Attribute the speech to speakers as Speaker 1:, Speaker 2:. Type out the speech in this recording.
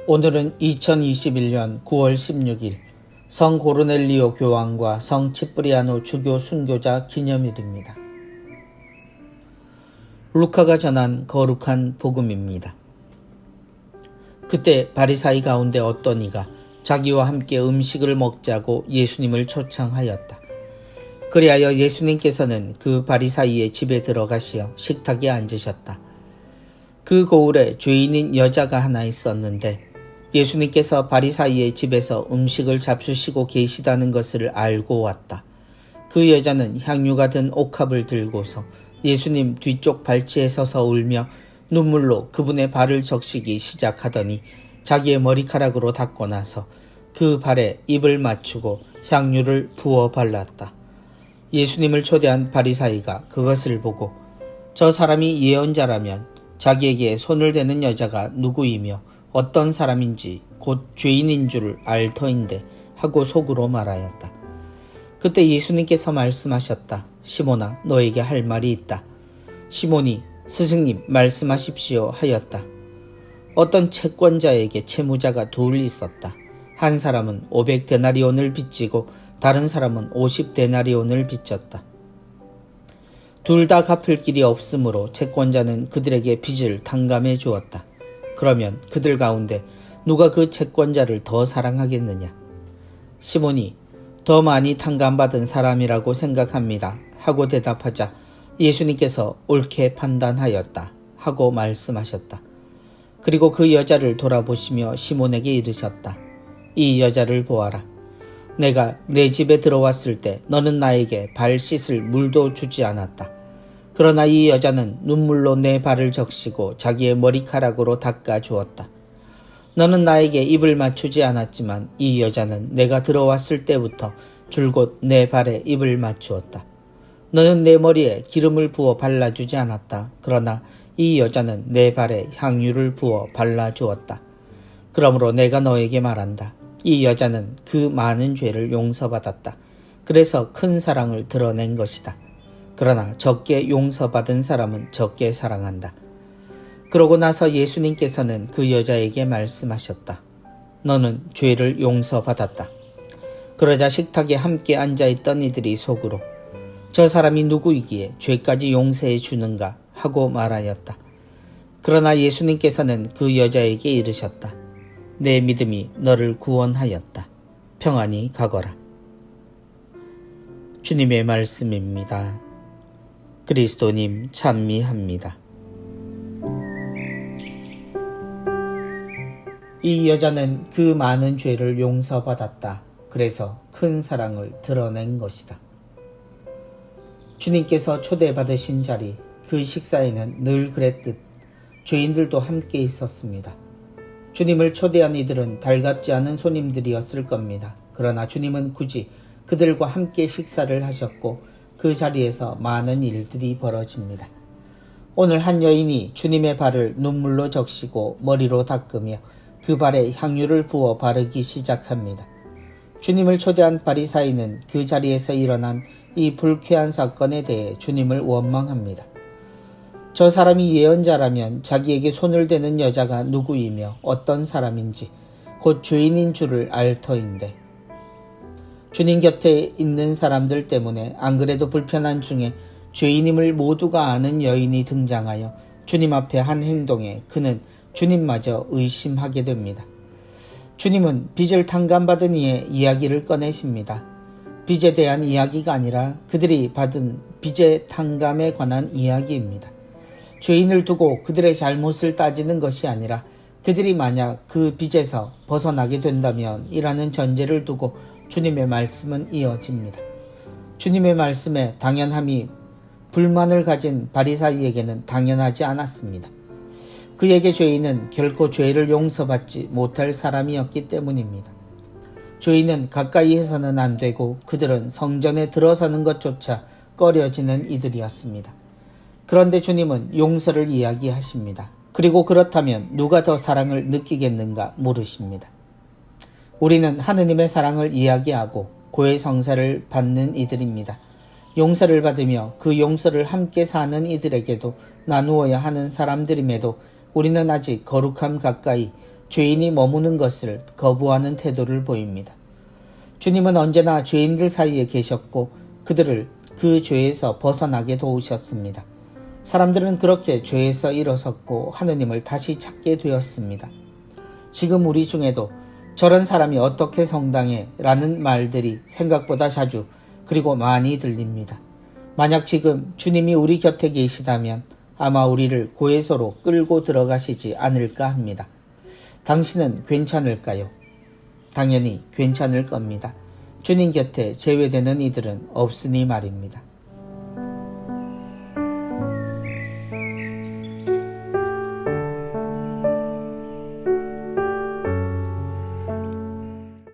Speaker 1: 오늘은 2021년 9월 16일 성 고르넬리오 교황과 성 치프리아노 주교 순교자 기념일입니다. 루카가 전한 거룩한 복음입니다. 그때 바리사이 가운데 어떤 이가 자기와 함께 음식을 먹자고 예수님을 초청하였다. 그리하여 예수님께서는 그 바리사이의 집에 들어가시어 식탁에 앉으셨다. 그 고을에 죄인인 여자가 하나 있었는데 예수님께서 바리사이의 집에서 음식을 잡수시고 계시다는 것을 알고 왔다. 그 여자는 향유가 든 옥합을 들고서 예수님 뒤쪽 발치에 서서 울며 눈물로 그분의 발을 적시기 시작하더니 자기의 머리카락으로 닦고 나서 그 발에 입을 맞추고 향유를 부어 발랐다. 예수님을 초대한 바리사이가 그것을 보고 저 사람이 예언자라면 자기에게 손을 대는 여자가 누구이며 어떤 사람인지 곧 죄인인 줄 알 터인데 하고 속으로 말하였다. 그때 예수님께서 말씀하셨다. 시몬아, 너에게 할 말이 있다. 시몬이 스승님 말씀하십시오 하였다. 어떤 채권자에게 채무자가 둘 있었다. 한 사람은 500데나리온을 빚지고 다른 사람은 50데나리온을 빚졌다. 둘 다 갚을 길이 없으므로 채권자는 그들에게 빚을 탕감해 주었다. 그러면 그들 가운데 누가 그 채권자를 더 사랑하겠느냐? 시몬이 더 많이 탕감받은 사람이라고 생각합니다 하고 대답하자 예수님께서 옳게 판단하였다 하고 말씀하셨다. 그리고 그 여자를 돌아보시며 시몬에게 이르셨다. 이 여자를 보아라. 내가 내 집에 들어왔을 때 너는 나에게 발 씻을 물도 주지 않았다. 그러나 이 여자는 눈물로 내 발을 적시고 자기의 머리카락으로 닦아 주었다. 너는 나에게 입을 맞추지 않았지만 이 여자는 내가 들어왔을 때부터 줄곧 내 발에 입을 맞추었다. 너는 내 머리에 기름을 부어 발라주지 않았다. 그러나 이 여자는 내 발에 향유를 부어 발라주었다. 그러므로 내가 너에게 말한다. 이 여자는 그 많은 죄를 용서받았다. 그래서 큰 사랑을 드러낸 것이다. 그러나 적게 용서받은 사람은 적게 사랑한다. 그러고 나서 예수님께서는 그 여자에게 말씀하셨다. 너는 죄를 용서받았다. 그러자 식탁에 함께 앉아있던 이들이 속으로 저 사람이 누구이기에 죄까지 용서해 주는가 하고 말하였다. 그러나 예수님께서는 그 여자에게 이르셨다. 내 믿음이 너를 구원하였다. 평안히 가거라. 주님의 말씀입니다. 그리스도님 찬미합니다. 이 여자는 그 많은 죄를 용서받았다. 그래서 큰 사랑을 드러낸 것이다. 주님께서 초대받으신 자리, 그 식사에는 늘 그랬듯 죄인들도 함께 있었습니다. 주님을 초대한 이들은 달갑지 않은 손님들이었을 겁니다. 그러나 주님은 굳이 그들과 함께 식사를 하셨고 그 자리에서 많은 일들이 벌어집니다. 오늘 한 여인이 주님의 발을 눈물로 적시고 머리로 닦으며 그 발에 향유를 부어 바르기 시작합니다. 주님을 초대한 바리사이는 그 자리에서 일어난 이 불쾌한 사건에 대해 주님을 원망합니다. 저 사람이 예언자라면 자기에게 손을 대는 여자가 누구이며 어떤 사람인지 곧 죄인인 줄을 알 터인데 주님 곁에 있는 사람들 때문에 안 그래도 불편한 중에 죄인임을 모두가 아는 여인이 등장하여 주님 앞에 한 행동에 그는 주님마저 의심하게 됩니다. 주님은 빚을 탕감받은 이의 이야기를 꺼내십니다. 빚에 대한 이야기가 아니라 그들이 받은 빚의 탕감에 관한 이야기입니다. 죄인을 두고 그들의 잘못을 따지는 것이 아니라 그들이 만약 그 빚에서 벗어나게 된다면 이라는 전제를 두고 주님의 말씀은 이어집니다. 주님의 말씀에 당연함이 불만을 가진 바리사이에게는 당연하지 않았습니다. 그에게 죄인은 결코 죄를 용서받지 못할 사람이었기 때문입니다. 죄인은 가까이 해서는 안 되고 그들은 성전에 들어서는 것조차 꺼려지는 이들이었습니다. 그런데 주님은 용서를 이야기하십니다. 그리고 그렇다면 누가 더 사랑을 느끼겠는가 물으십니다. 우리는 하느님의 사랑을 이야기하고 고해 성사를 받는 이들입니다. 용서를 받으며 그 용서를 함께 사는 이들에게도 나누어야 하는 사람들임에도 우리는 아직 거룩함 가까이 죄인이 머무는 것을 거부하는 태도를 보입니다. 주님은 언제나 죄인들 사이에 계셨고 그들을 그 죄에서 벗어나게 도우셨습니다. 사람들은 그렇게 죄에서 일어섰고 하느님을 다시 찾게 되었습니다. 지금 우리 중에도 저런 사람이 어떻게 성당해? 라는 말들이 생각보다 자주 그리고 많이 들립니다. 만약 지금 주님이 우리 곁에 계시다면 아마 우리를 고해소로 끌고 들어가시지 않을까 합니다. 당신은 괜찮을까요? 당연히 괜찮을 겁니다. 주님 곁에 제외되는 이들은 없으니 말입니다.